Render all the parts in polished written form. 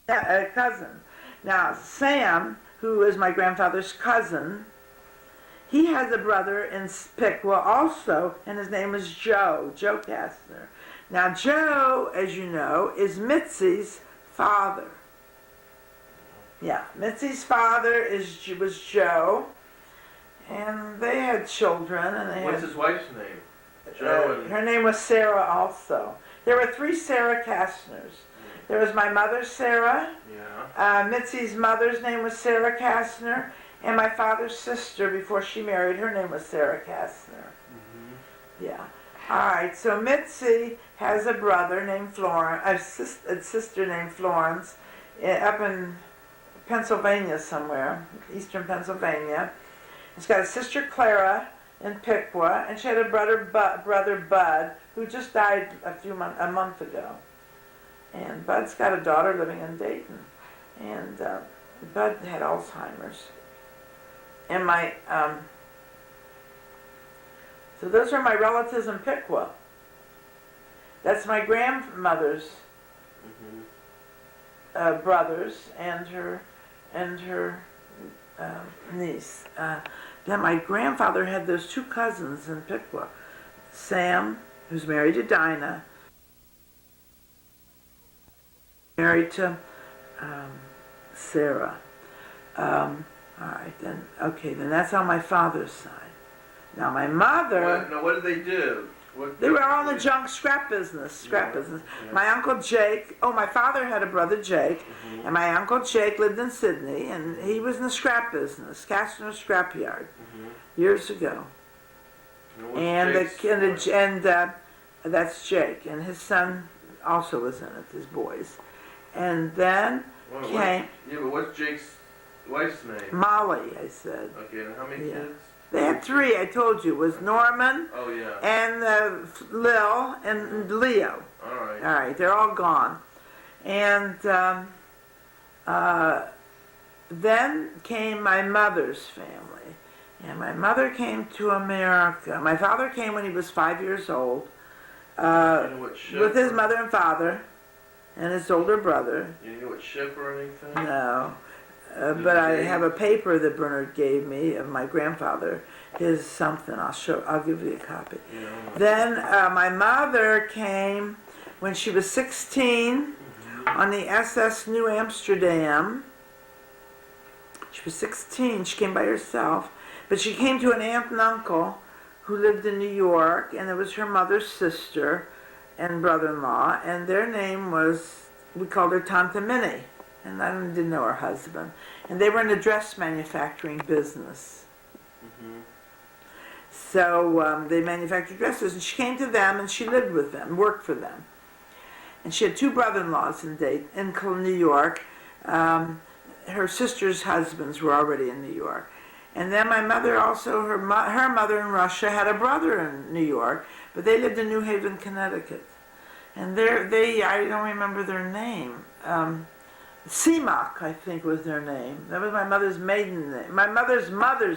a cousin. Now, Sam, who is my grandfather's cousin, he has a brother in Piqua also, and his name is Joe Kastner. Now, Joe, as you know, is Mitzi's father. Yeah, Mitzi's father was Joe, and they had children. And what's his wife's name? Joe her name was Sarah also. There were 3 Sarah Kastners. There was my mother, Sarah. Yeah. Mitzi's mother's name was Sarah Kastner, and my father's sister, before she married, her name was Sarah Kastner. Mm-hmm. Yeah. All right. So Mitzi has a brother named Florence, a sister named Florence, up in Pennsylvania somewhere, eastern Pennsylvania. She's got a sister Clara in Piqua, and she had a brother Bud, who just died a month ago. And Bud's got a daughter living in Dayton, and Bud had Alzheimer's. And so those are my relatives in Piqua. That's my grandmother's brothers and her niece. Then my grandfather had those 2 cousins in Piqua. Sam, who's married to Dinah, married to Sarah. All right, then that's on my father's side. Now my mother. What did they do? They were all in the junk scrap business. Yeah. My uncle Jake. Oh, my father had a brother Jake, and my uncle Jake lived in Sydney, and he was in the scrap business, Kastner Scrapyard, years ago. And that's Jake, and his son also was in it. His boys, and then came. But what's Jake's wife's name? Molly, I said. Okay, and how many kids? They had 3, I told you. It was Norman, oh, yeah. and Lil, and Leo. All right. All right, they're all gone. And then came my mother's family. And my mother came to America. My father came when he was 5 years old with his mother and father and his older brother. You know what ship or anything? No. But I have a paper that Bernard gave me of my grandfather. His something. I'll give you a copy. Yeah. Then my mother came when she was 16 on the SS New Amsterdam. She was 16. She came by herself, but she came to an aunt and uncle who lived in New York, and it was her mother's sister and brother-in-law, and their name was, we called her Tante Minnie. And I didn't know her husband. And they were in the dress manufacturing business. So they manufactured dresses, and she came to them, and she lived with them, worked for them. And she had 2 brother-in-laws in New York. Her sister's husbands were already in New York. And then my mother also, her mother in Russia had a brother in New York, but they lived in New Haven, Connecticut. And I don't remember their name. Seamock, I think, was their name. That was my mother's maiden name. My mother's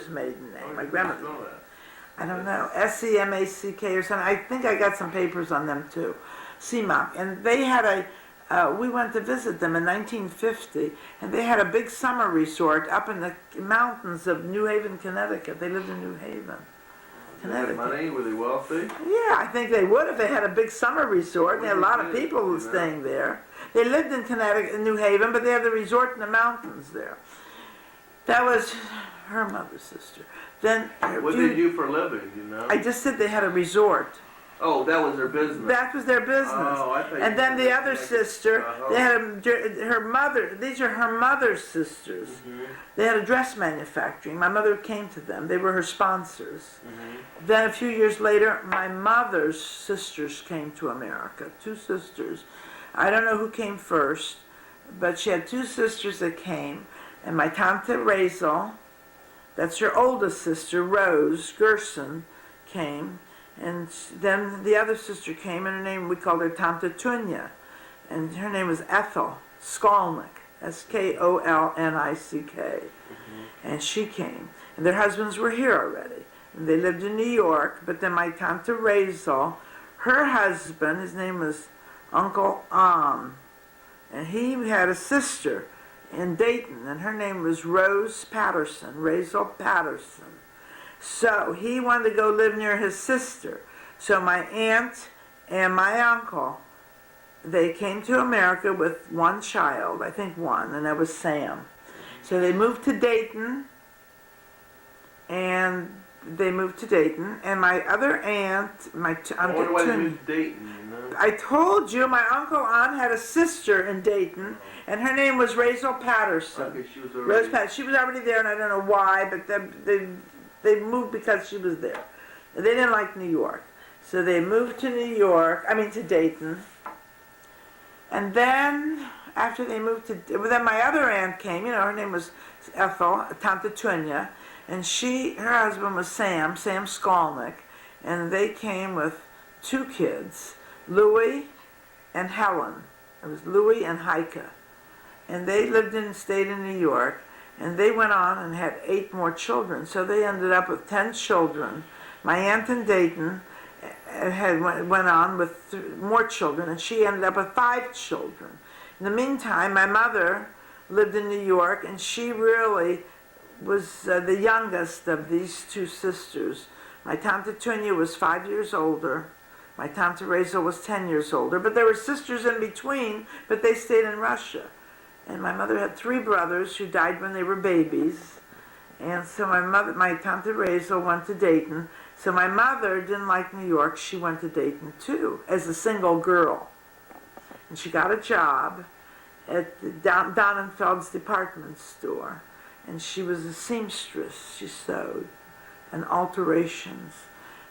maiden name. My grandmother's. I don't know. Semack or something. I think I got some papers on them too. Seamock. And they had we went to visit them in 1950, and they had a big summer resort up in the mountains of New Haven, Connecticut. They lived in New Haven, Connecticut. Money? Were they wealthy? Yeah, I think they would if they had a big summer resort. They had a lot of people staying there. They lived in Connecticut, in New Haven, but they had the resort in the mountains there. That was her mother's sister. Then what did they do for a living, you know? I just said they had a resort. Oh, that was their business. That was their business. Oh, I thought and then the other sister, they had her mother. These are her mother's sisters. They had a dress manufacturing. My mother came to them. They were her sponsors. Then a few years later, my mother's sisters came to America. 2 sisters. I don't know who came first, but she had 2 sisters that came. And my Tante Razel, that's her oldest sister, Rose Gerson, came. And then the other sister came, and her name, we called her Tante Tunya. And her name was Ethel Skolnick, Skolnick. And she came. And their husbands were here already. And they lived in New York, but then my Tante Razel, her husband, his name was Uncle Am. and he had a sister in Dayton, and her name was Rose Patterson, Razel Patterson. So he wanted to go live near his sister. So my aunt and my uncle, they came to America with one child, I think one, and that was Sam. So they moved to Dayton, and my other aunt, I wonder why they moved to Dayton, you know? I told you my uncle Ann had a sister in Dayton, and her name was Razel Patterson. Okay, she was Rose already... Patterson. She was already there, and I don't know why, but they moved because she was there. They didn't like New York, so they moved to to Dayton. And then after they moved then my other aunt came. Her name was Ethel, Tante Tunya, and her husband was Sam Skolnick, and they came with two kids, Louis and Helen. It was Louis and Heike, and they stayed in New York, and they went on and had 8 more children. So they ended up with 10 children. My aunt in Dayton went on with more children, and she ended up with 5 children. In the meantime, my mother lived in New York, and she really was the youngest of these 2 sisters. My Tante Tunya was 5 years older. My Tante Razel was 10 years older, but there were sisters in between, but they stayed in Russia. And my mother had 3 brothers who died when they were babies. And so my Tante Razel went to Dayton. So my mother didn't like New York. She went to Dayton too, as a single girl. And she got a job at the Donnenfeld's department store. And she was a seamstress. She sewed and alterations.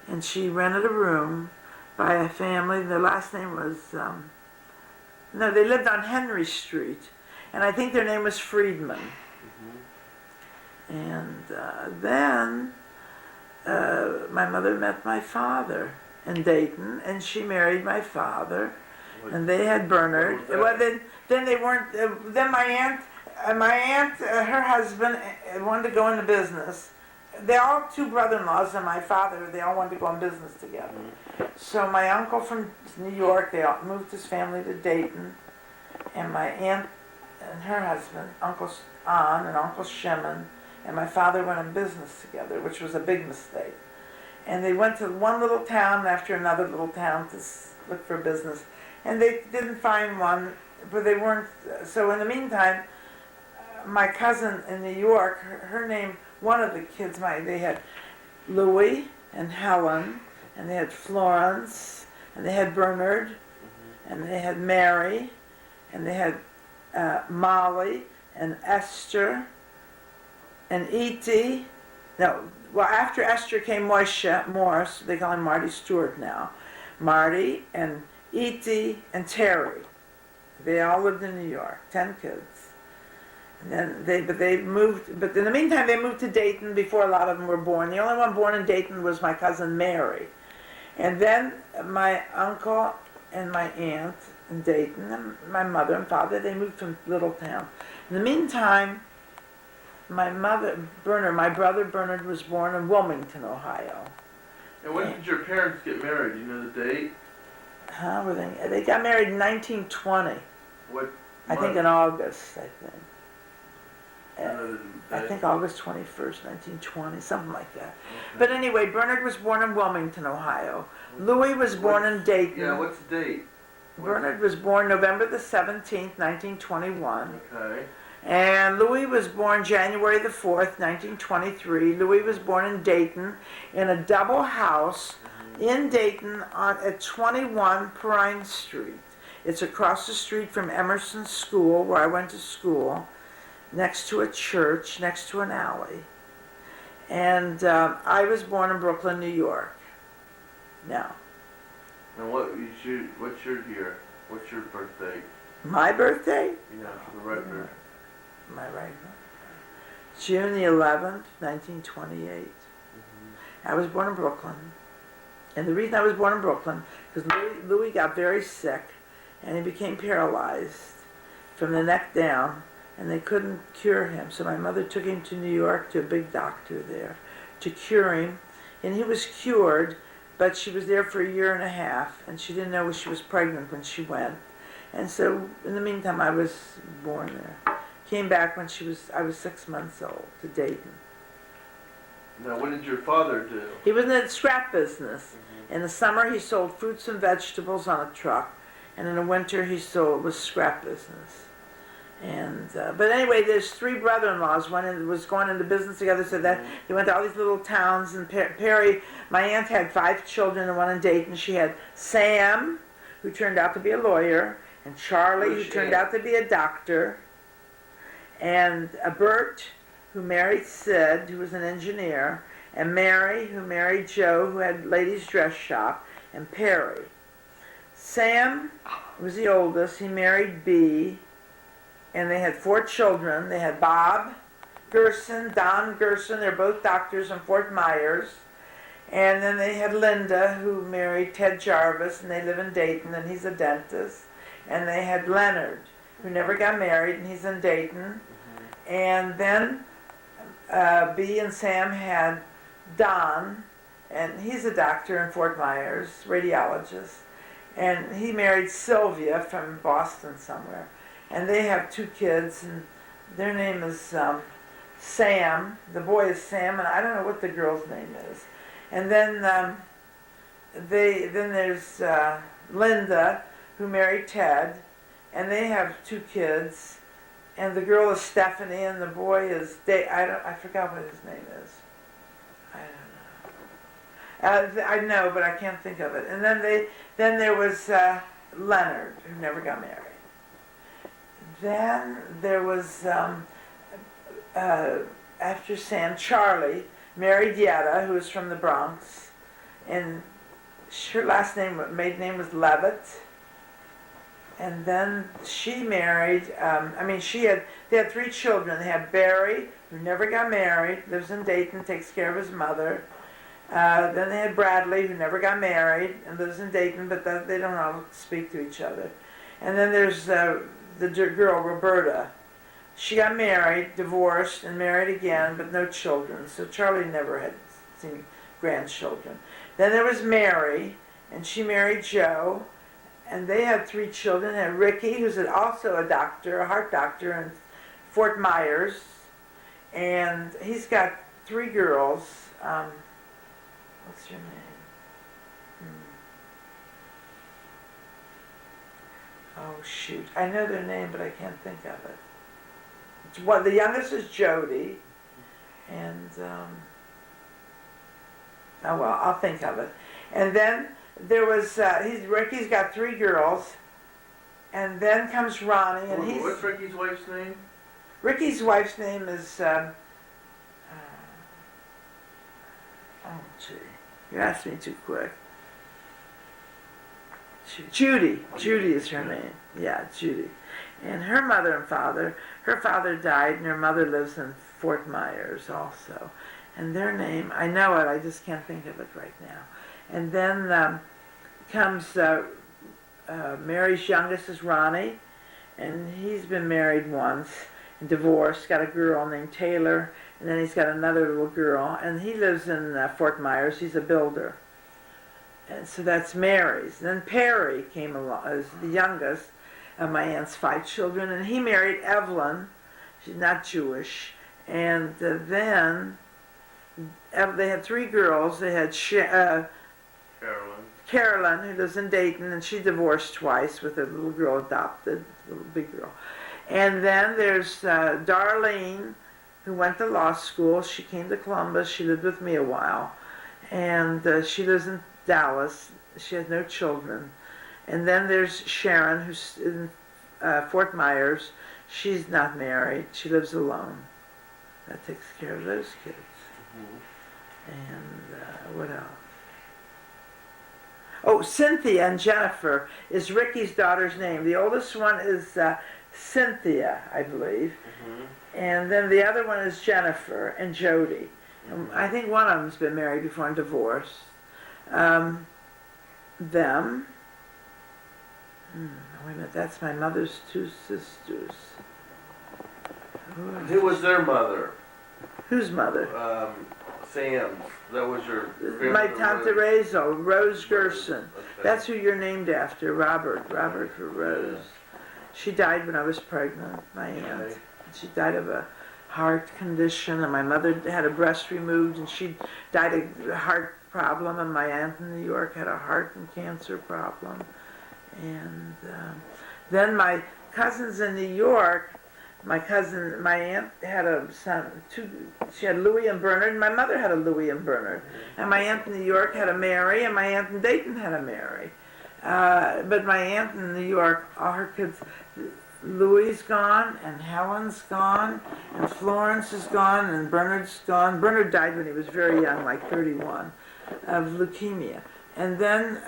And she rented a room by a family. Their last name was, they lived on Henry Street. And I think their name was Friedman. And then my mother met my father in Dayton, and she married my father, and they had Bernard. Well, then they weren't. Then my aunt, her husband wanted to go into business. They all 2 brother-in-laws and my father. They all wanted to go in business together. So my uncle from New York, they all moved his family to Dayton, and my aunt and her husband, Uncle An and Uncle Shimon, and my father went in business together, which was a big mistake. And they went to one little town after another little town to look for business. And they didn't find one, but they weren't. So in the meantime, my cousin in New York, her name, one of the kids, they had Louis and Helen, and they had Florence, and they had Bernard, and they had Mary, and they had Molly and Esther, and E.T. After Esther came Moishe Morris, they call him Marty Stewart now. Marty and E.T. and Terry. They all lived in New York, 10 kids. And then they moved, but in the meantime they moved to Dayton before a lot of them were born. The only one born in Dayton was my cousin Mary. And then my uncle and my aunt in Dayton, and my mother and father, they moved to a little town. In the meantime, my brother Bernard was born in Wilmington, Ohio. And when did your parents get married? Do you know the date? They got married in 1920. What I think month? in August, I think. I know the I date. think August 21st, 1920, something like that. Okay. But anyway, Bernard was born in Wilmington, Ohio. Louis was born in Dayton. Yeah, what's the date? Bernard was born November the 17th, 1921. Okay. And Louis was born January the 4th, 1923. Louis was born in Dayton in a double house in Dayton at 21 Perrine Street. It's across the street from Emerson School, where I went to school, next to a church, next to an alley. And I was born in Brooklyn, New York. Now, And what's your year? What's your birthday? my birthday? Yeah, for the record. My right one. June the 11th, 1928. I was born in Brooklyn. And the reason I was born in Brooklyn, because Louis got very sick, and he became paralyzed from the neck down, and they couldn't cure him. So my mother took him to New York to a big doctor there to cure him. And he was cured, but she was there for a year and a half, and she didn't know she was pregnant when she went. And so in the meantime, I was born there. Came back when I was 6 months old to Dayton. Now, what did your father do? He was in the scrap business. In the summer, he sold fruits and vegetables on a truck, and in the winter, was scrap business. And but anyway, there's 3 brother-in-laws. One was going into business together, so that they went to all these little towns. And Perry, my aunt had 5 children, and one in Dayton. She had Sam, who turned out to be a lawyer, and Charlie, who turned out to be a doctor, and Bert, who married Sid, who was an engineer, and Mary, who married Joe, who had ladies' dress shop, and Perry. Sam was the oldest. He married Bee, and they had 4 children. They had Bob Gerson, Don Gerson. They're both doctors in Fort Myers. And then they had Linda, who married Ted Jarvis, and they live in Dayton, and he's a dentist. And they had Leonard, who never got married, and he's in Dayton. And then Bee and Sam had Don, and he's a doctor in Fort Myers, radiologist. And he married Sylvia from Boston somewhere. And they have 2 kids, and their name is Sam. The boy is Sam, and I don't know what the girl's name is. And then there's Linda, who married Ted, and they have 2 kids. And the girl is Stephanie, and the boy is I forgot what his name is. I don't know. I know, but I can't think of it. And then there was Leonard, who never got married. Then there was after Sam, Charlie married Yetta, who was from the Bronx, and her maiden name was Levitt. And then she married, they had 3 children. They had Barry, who never got married, lives in Dayton, takes care of his mother. Then they had Bradley, who never got married and lives in Dayton, but they don't all speak to each other. And then there's the girl, Roberta. She got married, divorced, and married again, but no children. So Charlie never had seen grandchildren. Then there was Mary, and she married Joe. And they had 3 children. They had Ricky, who's also a doctor, a heart doctor in Fort Myers. And he's got 3 girls. What's your name? Oh, shoot. I know their name, but I can't think of it. The youngest is Jody. And, oh, well, I'll think of it. And then there was, Ricky's got 3 girls, and then comes Ronnie, and What's Ricky's wife's name? Ricky's wife's name is, oh gee, you asked me too quick. Judy is her name. Yeah, Judy. And her mother and father, her father died, and her mother lives in Fort Myers also. And their name, I know it, I just can't think of it right now. And then comes Mary's youngest is Ronnie, and he's been married once and divorced, got a girl named Taylor, and then he's got another little girl, and he lives in Fort Myers. He's a builder. And so that's Mary's. Then Perry came along as the youngest of my aunt's 5 children, and he married Evelyn. She's not Jewish. And then they had 3 girls. They had Carolyn, who lives in Dayton, and she divorced twice with a little girl adopted, a little big girl. And then there's Darlene, who went to law school. She came to Columbus. She lived with me a while. And she lives in Dallas. She has no children. And then there's Sharon, who's in Fort Myers. She's not married. She lives alone. That takes care of those kids. And what else? Oh, Cynthia and Jennifer is Ricky's daughter's name. The oldest one is Cynthia, I believe. And then the other one is Jennifer and Jody. I think one of them's been married before and divorced. Them. Wait a minute, that's my mother's 2 sisters. Who was their mother? Whose mother? Sam's. That was your My grandmother Tante Razel, Rose Gerson. Okay. That's who you're named after, Robert for Rose. She died when I was pregnant, my aunt. Okay. She died of a heart condition, and my mother had a breast removed, and she died of a heart problem, and my aunt in New York had a heart and cancer problem. And then my cousins in New York, my aunt had a son, she had Louis and Bernard, and my mother had a Louis and Bernard. And my aunt in New York had a Mary, and my aunt in Dayton had a Mary. But my aunt in New York, all her kids, Louis is gone, and Helen's gone, and Florence is gone, and Bernard's gone. Bernard died when he was very young, like 31, of leukemia. And then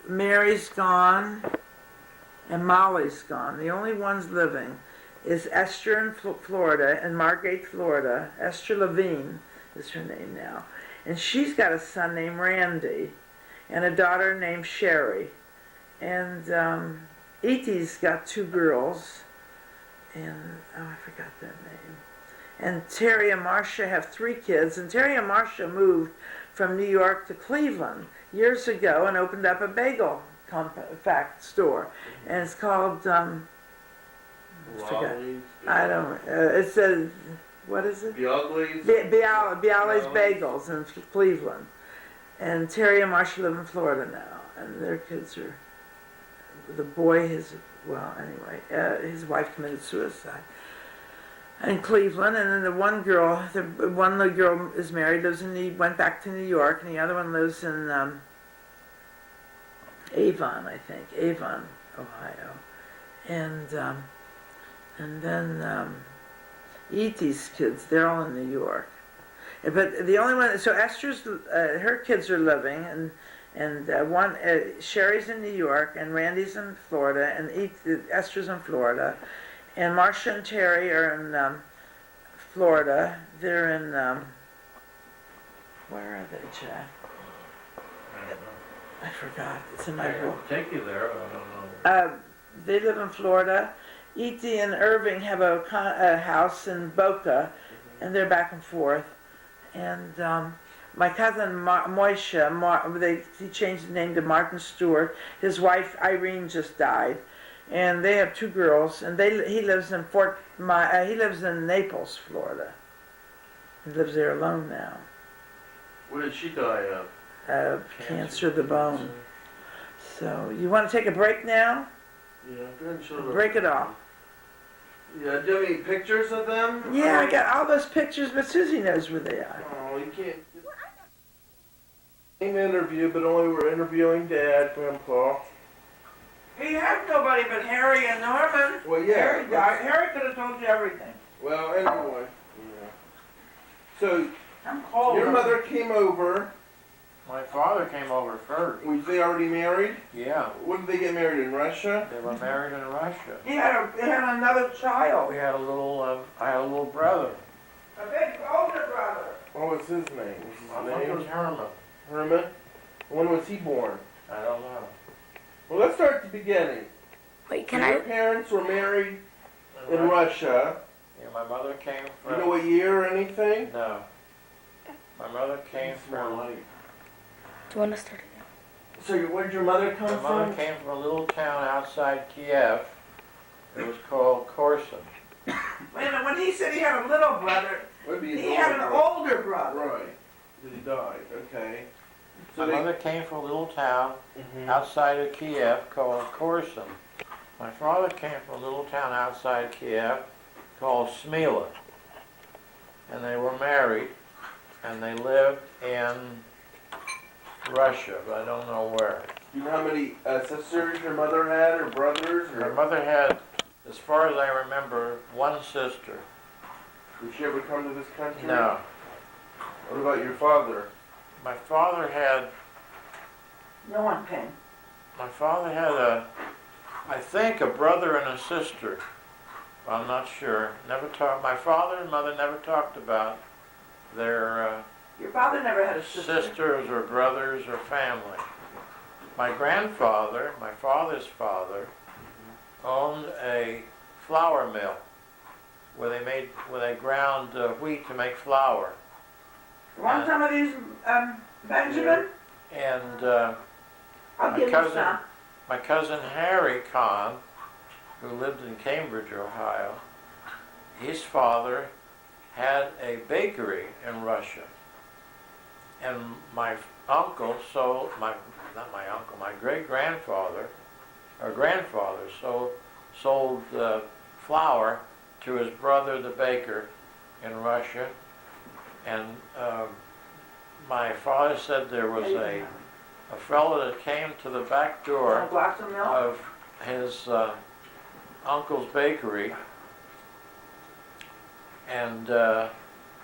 Mary's gone, and Molly's gone. The only ones living is Esther in Florida, and Margate, Florida. Esther Levine is her name now. And she's got a son named Randy, and a daughter named Sherry. And Edie's got 2 girls, and I forgot their name. And Terry and Marcia have 3 kids, and Terry and Marcia moved from New York to Cleveland years ago and opened up a bagel fact store, and it's called Lollies, I don't. It's a what is it? Bialys? Bialys Bagels in Cleveland, and Terry and Marcia live in Florida now, and their kids are. The boy, his wife committed suicide in Cleveland, and then the one little girl is married, went back to New York, and the other one lives in Avon, I think, Avon, Ohio, and then E.T.'s kids, they're all in New York, but the only one, so Esther's, her kids are living, and Sherry's in New York, and Randy's in Florida, and Esther's in Florida, and Marcia and Terry are in Florida. They're in where are they, Jack? I forgot. It's in my book. I'll take you there. I don't know. They live in Florida. E.T. and Irving have a house in Boca, and they're back and forth. And my cousin Moisha, he changed his name to Martin Stewart. His wife Irene just died, and they have 2 girls. And he lives in he lives in Naples, Florida. He lives there alone now. What did she die of? Cancer of the bone. So you want to take a break now? Yeah, go ahead and show them. Break it off. Yeah, do you have any pictures of them? Yeah, I got all those pictures, but Susie knows where they are. Oh, you can't. Same interview, but only we're interviewing Dad, Grandpa. He had nobody but Harry and Norman. Well, yeah. Harry died. Harry could have told you everything. Well, anyway. Yeah. So, I'm cold. your mother came over. My father came over first. Was they already married? Yeah, When did they get married? In Russia? they were married in Russia. He had another child. We had a little, I had a little brother. A big older brother. What was his name? I Was think his it was name Herman. Herman? When was he born? I don't know. Well, let's start at the beginning. Wait, So can your I? parents were married in Russia. Russia. Yeah, my mother came Do from. you know what year or anything? No. My mother came from. Do you want to start again? So where did your mother come My mother from? came from a little town outside Kiev. It was called Korsun. Wait a minute, when he said he had a little brother, Would be his he had an older older brother. Right. He died. Okay. My mother came from a little town Mhm. outside of Kiev called Korsun. My father came from a little town outside Kiev called Smila. And they were married, and they lived in Russia, but I don't know where. Do you know how many sisters your mother had, or brothers? My Or mother had, as far as I remember, 1 sister. did she ever come to this country? No. What about your father? My father had I think a brother and a sister. I'm not sure. My father and mother never talked about their Your father never had a sister. sisters or brothers or family. My grandfather, my father's father, owned a flour mill where they ground wheat to make flour. Want some of these, Benjamin? And I'll my give you cousin- some. my cousin Harry Kahn, who lived in Cambridge, Ohio, his father had a bakery in Russia. And my uncle sold, my great-grandfather, or grandfather sold flour to his brother, the baker, in Russia. And my father said there was a fellow that came to the back door Want a glass of milk? of his uncle's bakery, and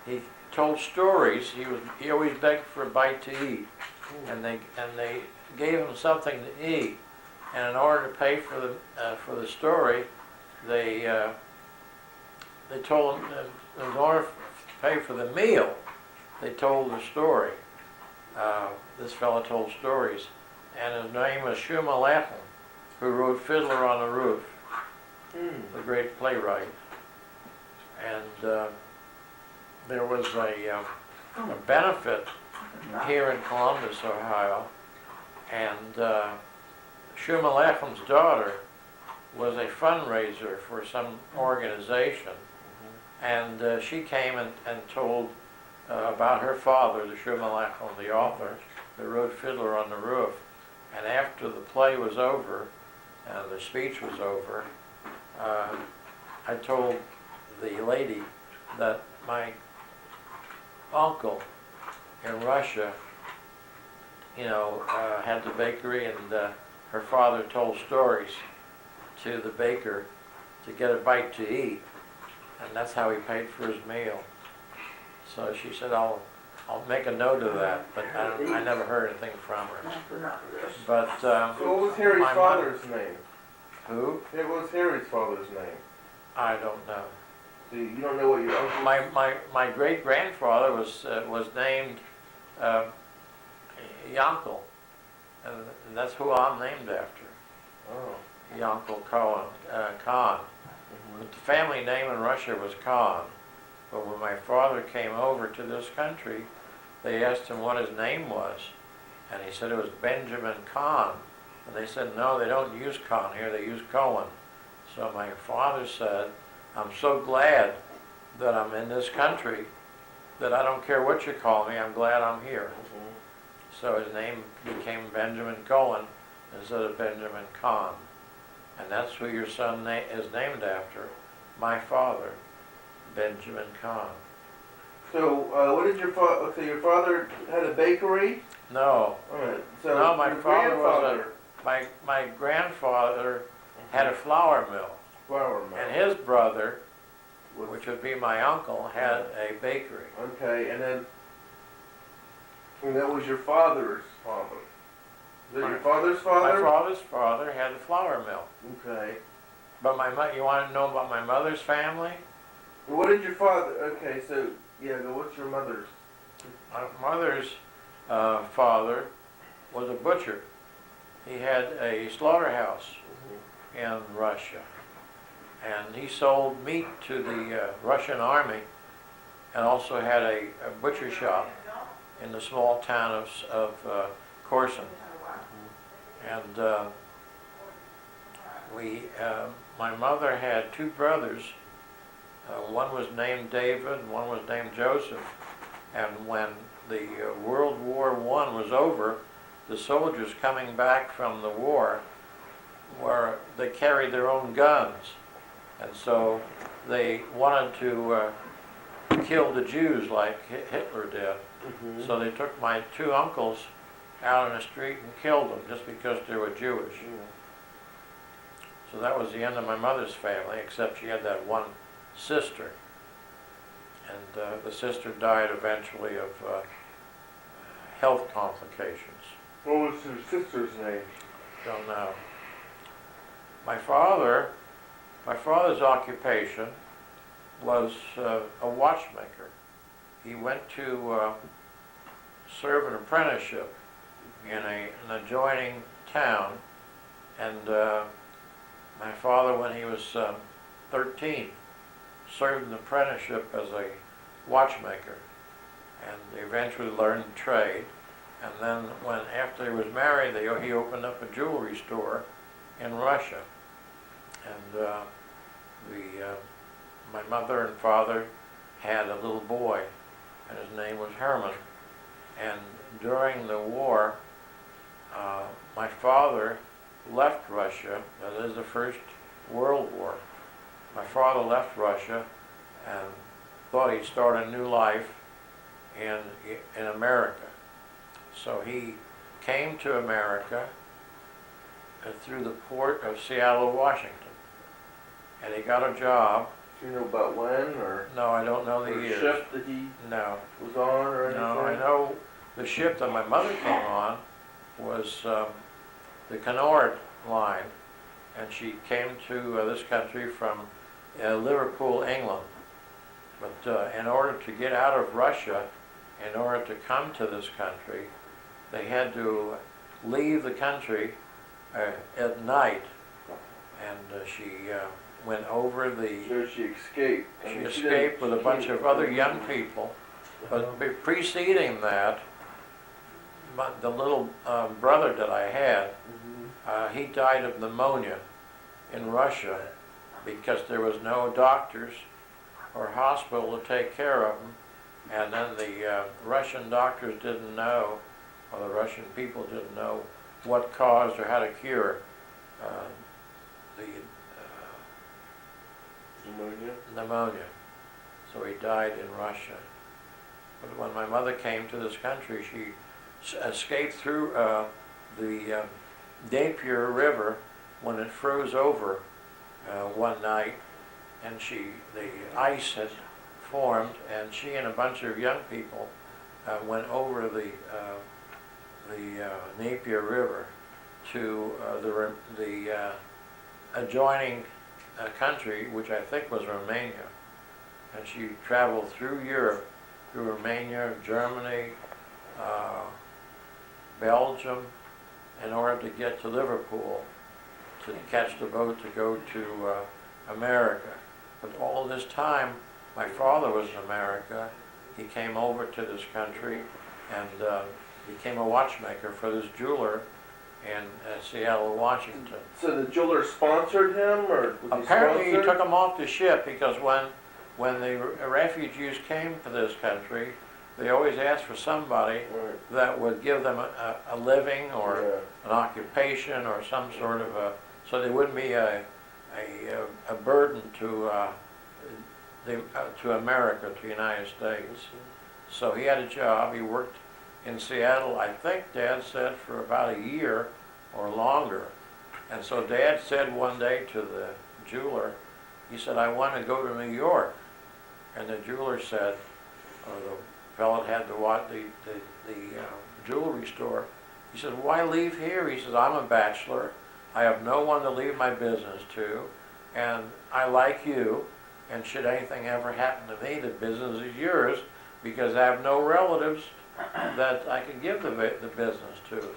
he told stories. He always begged for a bite to eat, and they gave him something to eat. And in order to pay for the story, they told him that in order to pay for the meal, they told the story. This fellow told stories, and his name was Shuma Lechem, who wrote Fiddler on the Roof, the great playwright. And there was a benefit here in Columbus, Ohio, and Shuma Lechem's daughter was a fundraiser for some organization, and she came and told about her father, the Shuma Lechem, the author, that wrote Fiddler on the Roof. And after the play was over, and the speech was over, I told the lady that my uncle in Russia, had the bakery, and her father told stories to the baker to get a bite to eat, and that's how he paid for his meal. So she said, I'll make a note of that, but I never heard anything from her. But So what was Harry's my father's name? who? What was Harry's father's name? I don't know. So you don't know what your uncle... My great grandfather was named Yankel, and that's who I'm named after. Oh. Yankel Khan. But the family name in Russia was Khan. But when my father came over to this country, they asked him what his name was, and he said it was Benjamin Khan. And they said, no, they don't use Khan here, they use Cohen. So my father said, I'm so glad that I'm in this country that I don't care what you call me, I'm glad I'm here. So his name became Benjamin Cohen instead of Benjamin Khan. And that's who your son is named after, my father, Benjamin Khan. So what did your father... So your father had a bakery? No, All right. So no, my your father grandfather... my grandfather had a flour mill, Flour mill. and his brother, Was- which would be my uncle, had a bakery. Okay, and that was your father's father. Was that your father's My father? father's father had a flour mill. Okay. But you want to know about my mother's family? What did your father... Okay, so, what's your mother's? My mother's father was a butcher. He had a slaughterhouse in Russia, and he sold meat to the Russian army, and also had a butcher shop in the small town of Korsun. And my mother had two brothers. One was named David, and one was named Joseph. And when the World War I was over, the soldiers coming back from the war they carried their own guns, and so they wanted to kill the Jews like Hitler did. So they took my two uncles out on the street and killed them just because they were Jewish. So that was the end of my mother's family, except she had that one sister. And the sister died eventually of health complications. What was your sister's name? Don't know. My father's occupation was a watchmaker. He went to serve an apprenticeship in an adjoining town, and my father, when he was 13, served an apprenticeship as a watchmaker, and they eventually learned the trade. And then after he was married, he opened up a jewelry store in Russia. And my mother and father had a little boy, and his name was Herman. And during the war, my father left Russia. That is the First World War. My father left Russia and thought he'd start a new life in America. So he came to America through the port of Seattle, Washington. And he got a job. Do you know about when or No, I don't know the or years. ship that he No. was on or anything? No, I know the ship that my mother came on was the Cunard line, and she came to this country from Liverpool, England. But in order to get out of Russia, in order to come to this country, they had to leave the country at night, and she went over the... So she escaped. I She mean, escaped with a bunch of other young people, but preceding that, the little brother that I had, he died of pneumonia in Russia because there was no doctors or hospital to take care of him, and then the Russian doctors didn't know, or the Russian people didn't know what caused or how to cure the pneumonia. So he died in Russia. But when my mother came to this country, she escaped through the Napier River when it froze over one night, and the ice had formed, and she and a bunch of young people went over the Napier River to the adjoining country, which I think was Romania. And she traveled through Europe, through Romania, Germany, Belgium, in order to get to Liverpool to catch the boat to go to America. But all this time, my father was in America. He came over to this country and became a watchmaker for this jeweler in Seattle, Washington. So the jeweler sponsored him, or was Apparently he he sponsored? took him off the ship because when the refugees came to this country, they always asked for somebody Right. that would give them a living or Yeah. an occupation or some sort of so they wouldn't be a burden to America, to the United States. So he had a job. He worked in Seattle, I think Dad said, for about a year or longer. And so Dad said one day to the jeweler, he said, "I want to go to New York." And the jeweler said, or the fellow that had the jewelry store, he said, "Why leave here?" He says, "I'm a bachelor. I have no one to leave my business to, and I like you, and should anything ever happen to me, the business is yours, because I have no relatives that I can give the business to."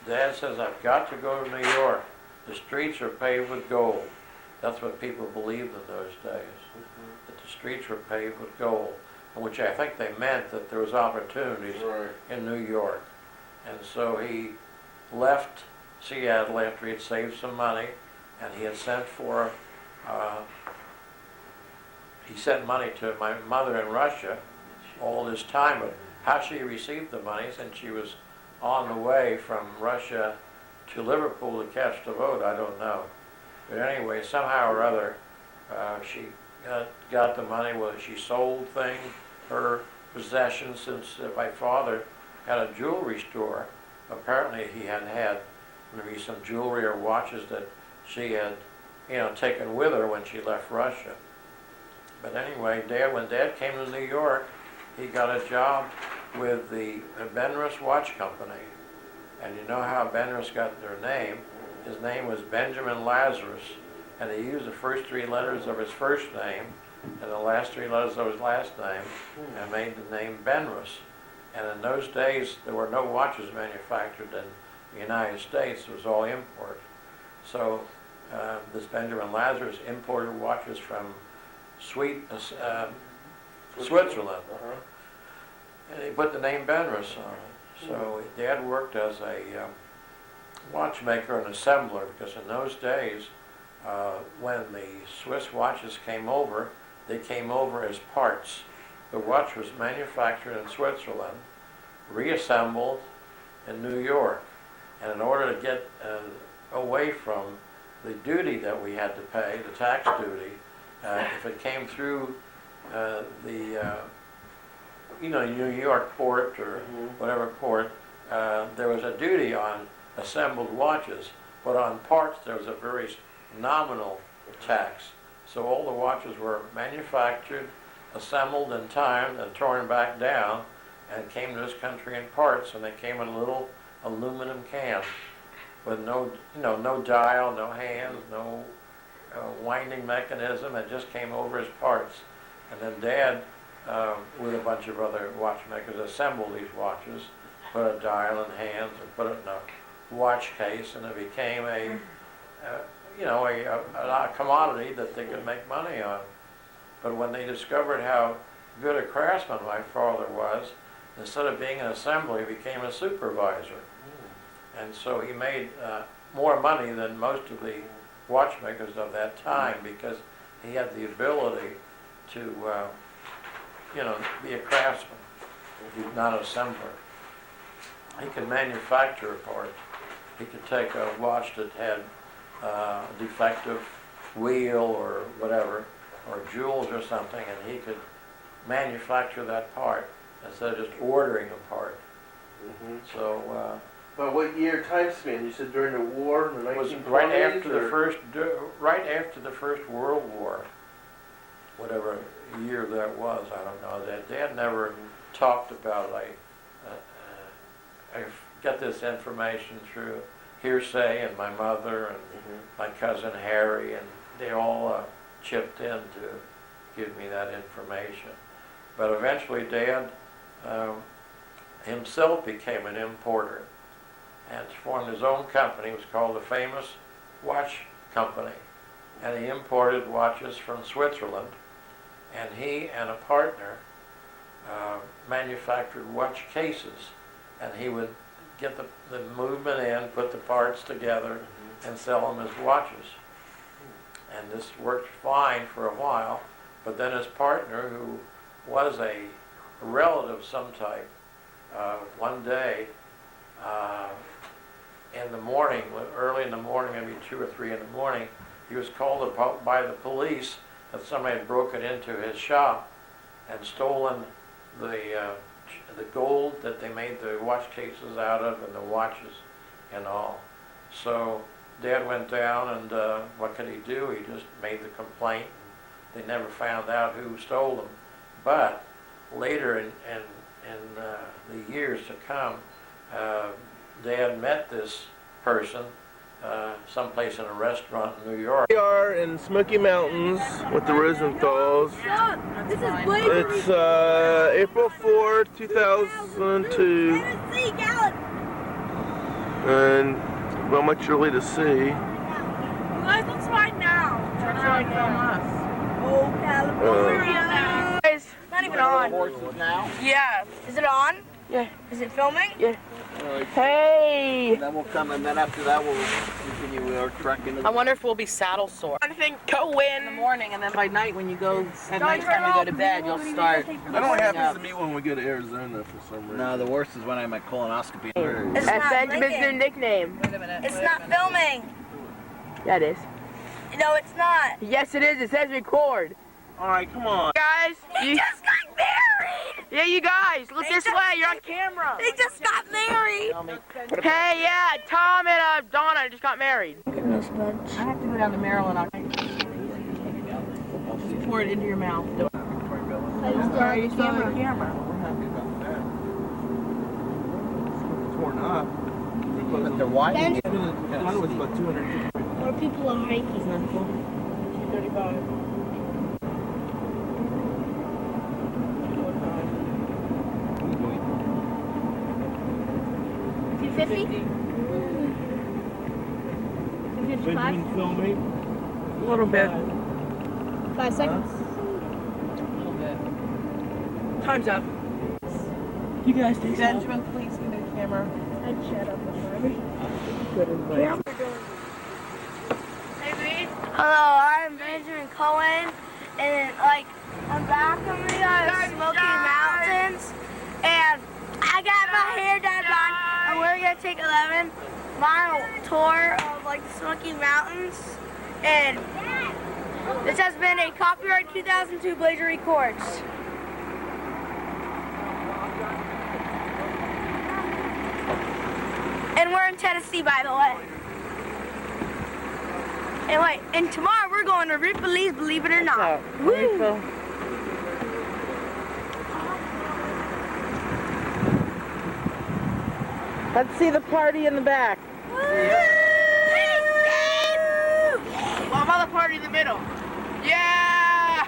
Dad says, "I've got to go to New York. The streets are paved with gold." That's what people believed in those days, that the streets were paved with gold, which I think they meant that there was opportunities Right. in New York. And so he left Seattle after he had saved some money, and he had sent money to my mother in Russia all this time. But how she received the money, since she was on the way from Russia to Liverpool to catch the boat, I don't know. But anyway, somehow or other, she got the money. Whether she sold things, her possessions, since my father had a jewelry store. Apparently he had maybe some jewelry or watches that she had, taken with her when she left Russia. But anyway, when Dad came to New York, he got a job with the Benrus Watch Company. And you know how Benrus got their name? His name was Benjamin Lazarus, and he used the first three letters of his first name and the last three letters of his last name and made the name Benrus. And in those days, there were no watches manufactured in the United States. It was all import. So this Benjamin Lazarus imported watches from Switzerland. Uh-huh. And he put the name Benrus on it. So Dad worked as a watchmaker and assembler, because in those days, when the Swiss watches came over, they came over as parts. The watch was manufactured in Switzerland, reassembled in New York. And in order to get away from the duty that we had to pay, the tax duty, if it came through New York port or whatever port, there was a duty on assembled watches, but on parts there was a very nominal tax. So all the watches were manufactured, assembled in time, and torn back down, and came to this country in parts, and they came in little aluminum cans with no dial, no hands, no winding mechanism. It just came over as parts. And then Dad, with a bunch of other watchmakers, assembled these watches, put a dial in hands, and put it in a watch case, and it became a commodity that they could make money on. But when they discovered how good a craftsman my father was, instead of being an assembler, he became a supervisor. And so he made more money than most of the watchmakers of that time, because he had the ability to be a craftsman. He's not an assembler. He could manufacture a part. He could take a watch that had a defective wheel or whatever, or jewels or something, and he could manufacture that part instead of just ordering a part. So But what year time span? You said during the war in the it was 1920s? right after the or- First World War, whatever year that was. I don't know. Dad never talked about it. I got this information through hearsay, and my mother and my cousin Harry, and they all chipped in to give me that information. But eventually Dad himself became an importer and formed his own company. It was called the Famous Watch Company. And he imported watches from Switzerland, and he and a partner manufactured watch cases, and he would get the movement in, put the parts together, and sell them as watches. And this worked fine for a while, but then his partner, who was a relative of some type, one day in the morning, early in the morning, maybe 2 or 3 in the morning, he was called by the police that somebody had broken into his shop and stolen the gold that they made the watch cases out of, and the watches and all. So Dad went down, and what could he do? He just made the complaint. They never found out who stole them. But later in the years to come, Dad met this person someplace in a restaurant in New York. We are in Smoky Mountains with the Rosenthal's. This is Blake. It's April 4, 2002, and not much really to see. Guys, let's ride now. Let's ride from us. Oh, California. Guys, not even on. Horses now. Yeah. Is it on? Yeah. Is it filming? Yeah. Hey. And then we'll come, and then after that we'll continue our trek into I the... wonder if we'll be saddle sore. I think go In the win. morning, and then by night when you go, at nighttime you go to bed, you'll start. That only happens to me when we go to Arizona for some reason. No, the worst is when I had my colonoscopy. It's That's not Benjamin's new blinking. nickname. Wait a minute. It's not filming. Yeah, it is. No, it's not. Yes, it is. It says record. Alright, come on. Guys, They just got married. yeah, you guys, look They this just- way. You're on camera. They just got married. Hey, yeah, Tom and Donna just got married. I have to go down to Maryland. I'll pour it into your mouth. Sorry, you're still on camera. Torn up. But they're wide. One was about 250. More people are hiking. 235. Benjamin filming. A little bit. 5 seconds. Time's up. You guys stay safe. Benjamin, please give me the camera. I'd shut up before. Hello, I'm Benjamin Cohen, and I'm back from the Smoky Mountains, and I got my hair done, and we're gonna take 11-mile tour of the Smoky Mountains, and this has been a copyright 2002 Blazer Records. And we're in Tennessee, by the way. And tomorrow we're going to Ripley's, believe it or not. Woo! Let's see the party in the back. What about the party in the middle? Yeah!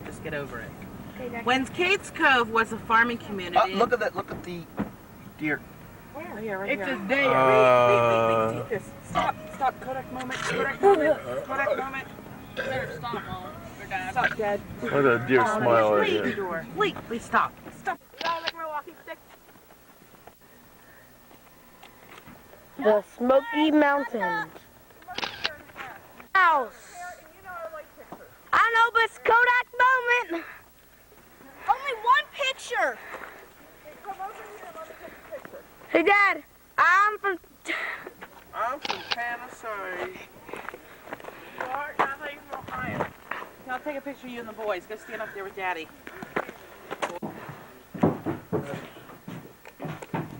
Just get over it. When Kate's Cove was a farming community. Look at that. Look at the deer. Where? Yeah, right It's here. a day. Wait, take this. Stop. Kodak moment. Kodak moment. Stop, Mom. We're done. Stop, Dad. Look at that deer smile right there. Wait, please stop. Stop. The Smoky Mountains. House. I know, but it's Kodak moment. Only one picture. Hey, Dad. I'm from Panasonic. Now take a picture of you and the boys. Go stand up there with Daddy.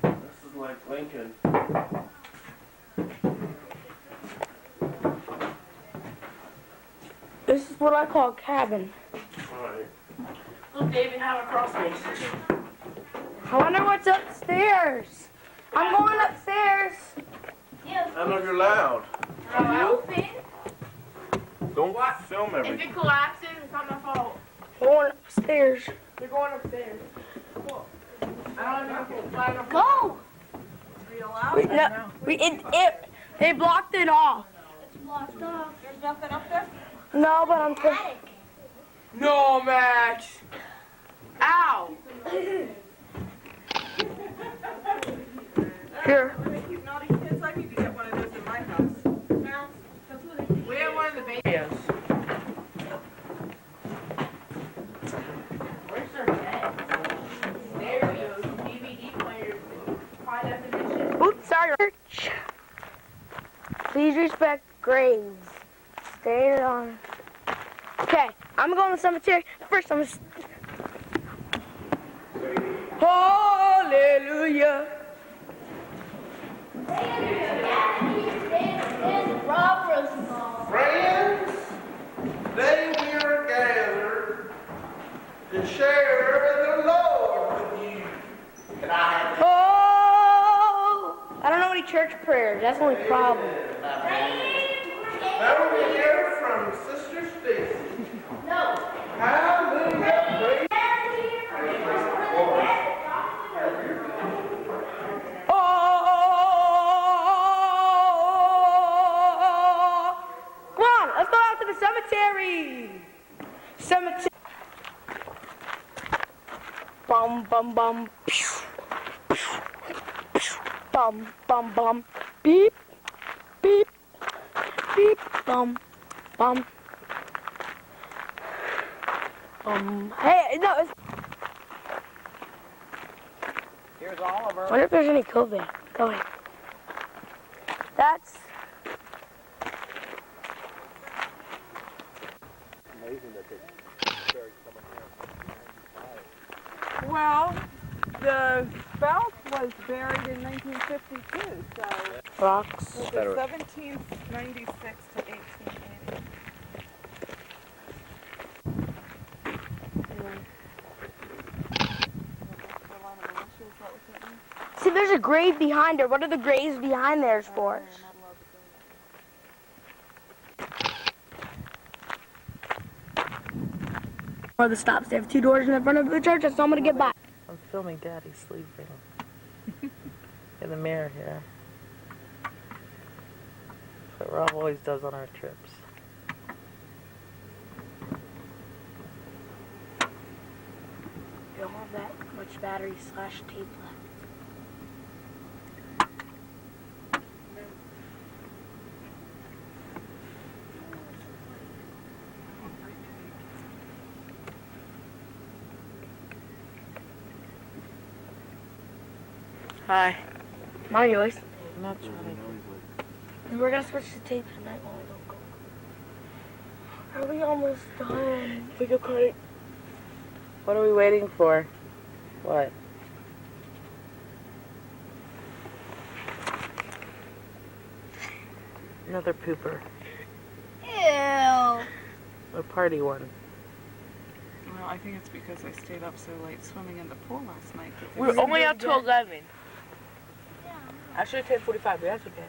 This is like Lincoln. This is what I call a cabin. Alright. Look, David, have a cross face. I wonder what's upstairs. I'm going upstairs. I know you're loud. Open. Don't film If everything. it collapses, it's not my fault. I'm going upstairs. You're going upstairs. I don't know if it's flat enough. Go. They blocked it off. It's blocked off. There's nothing up there? No, but I'm. No, Max. Ow. Here. You naughty kids, I need to get one of those in my house. We have one of the babies. Where's their head? There we go. DVD players. High definition. Oops, sorry. Please respect graves. Stay on. Okay, I'm going to the cemetery. First, I'm gonna. Hallelujah. Friends, today we are gathered to share the Lord with you. Oh, I don't know any church prayers. That's the only problem. Now we hear from Sister Stacy. No. Hallelujah. Praise Come on, let's go out to the cemetery. Cemetery. Bum bum bum. Pew, pew, pew. Bum bum bum. Beep beep beep. Bum bum. Hey, no. Here's Oliver. I wonder if there's any COVID. Go ahead. That's. Well, the spout was buried in 1952, so Rocks. it was 1796 to 1880. See, there's a grave behind her. What are the graves behind theirs for? One of the stops. They have two doors in the front of the church. That's all I'm gonna get by. I'm filming Daddy sleeping in the mirror here. That's what Rob always does on our trips. have that much battery slash tape left. Hi. Mine yours. I'm not trying. And we're gonna switch to tape tonight. Are we almost done? Video card. What are we waiting for? What? Another pooper. Ew. A party one. Well, I think it's because I stayed up so late swimming in the pool last night. That We were only out till 11. Actually, 10:45, but that's okay.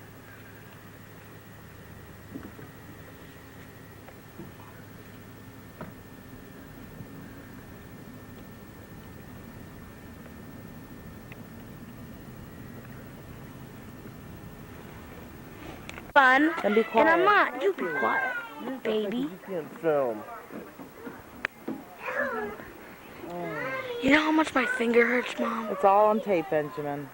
Fun. And be quiet. And I'm not. You be quiet, baby. You can't film. You know how much my finger hurts, Mom? It's all on tape, Benjamin.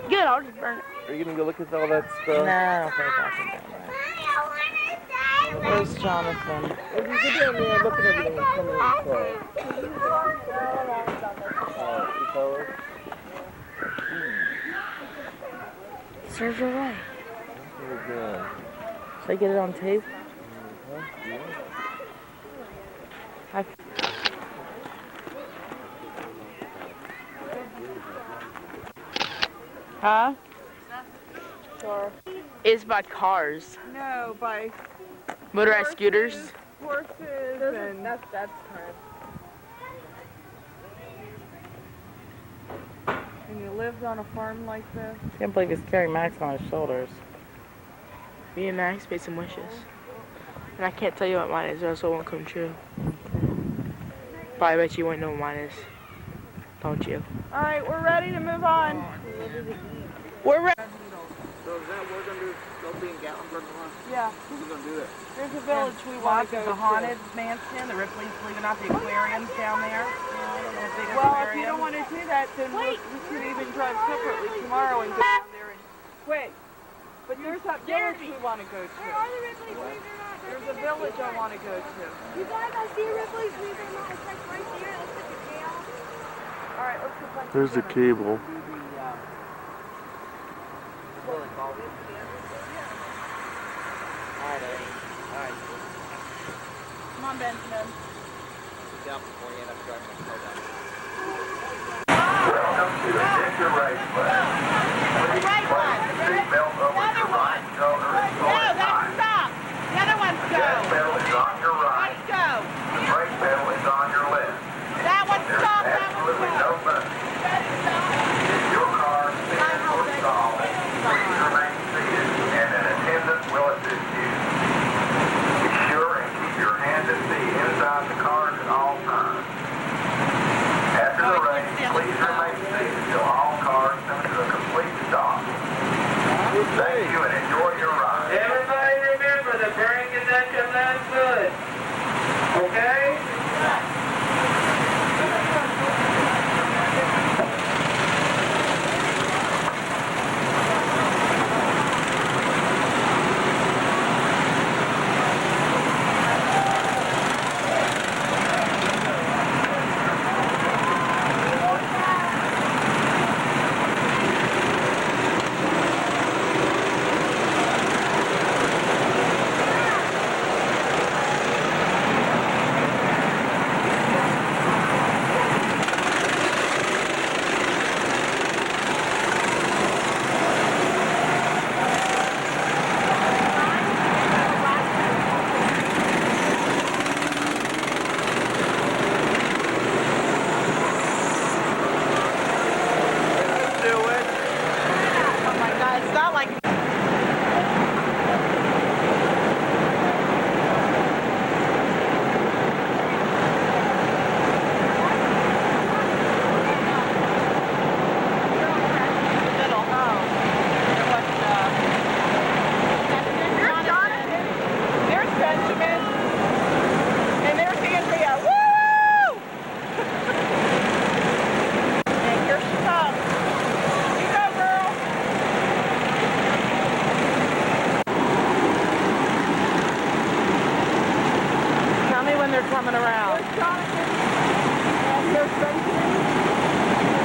Good, I'll just burn it. Are you gonna go look at all that No, stuff? I don't feel like watching that. Where's Jonathan? What are you doing there looking at everything and coming inside? You fellas? Serves her right. Very good. Should I get it on tape? Huh? Car. It's by cars. No, by Motorized scooters. horses and That's correct. and you lived on a farm like this. Can't believe he's carrying Max on his shoulders. Me and Max made some wishes. And I can't tell you what mine is, or else it won't come true. But I bet you won't know what mine is. Don't you? All right, we're ready to move on. We're ready. So is that we're gonna do go be in Gatlinburg tomorrow? Yeah, Who's gonna do that? there's a village we want to go the to. haunted mansion. The Ripley's leaving out the aquariums down there. Well, if you don't want to do that, then we could even drive separately tomorrow and go down there and wait. But there's that village we want to go to. There's a village I want to go to. You guys, I see Ripley's leaving. It's like right there. It's like a jail. All right, let's go back. There's the cable. Come on, Benjamin. Down before you end up driving the car down. Welcome to Adventure Raceland. Please place your seatbelt over your right shoulder at all times. Stop. The other one's The gas pedal is on your right. go. The brake pedal is on your left. That one's There's absolutely no button. If your car spins or stalls, please remain seated and an attendant will assist you. Be sure and keep your hand and feet inside the cars at all times. After the race, please remain seated until all cars come to a complete stop. Thank you and enjoy your ride. Everybody remember the brain connection that's good. Okay? And they're coming around. There's Jonathan. And there's Benjamin.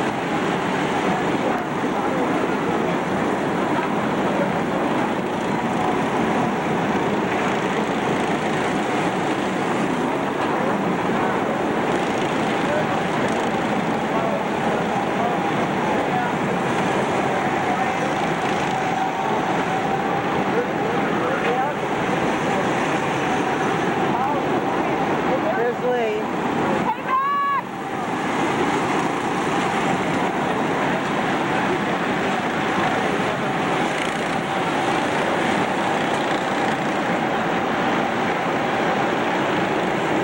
There's Lee.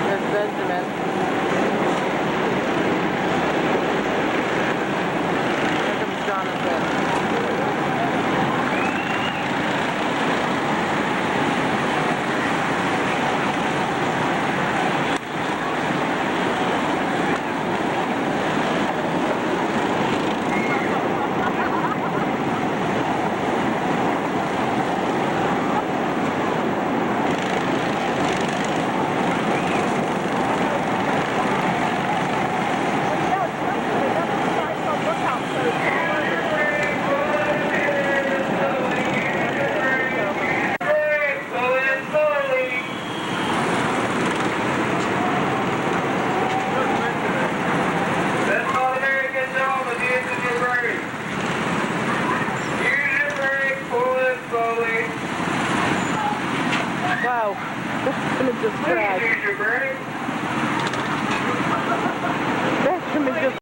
There's Benjamin. Here comes Jonathan. Pull in slowly. That's all Americans on the use of your brake. Use your brake, pull in slowly. Wow. It's gonna just Please crash. use your brake.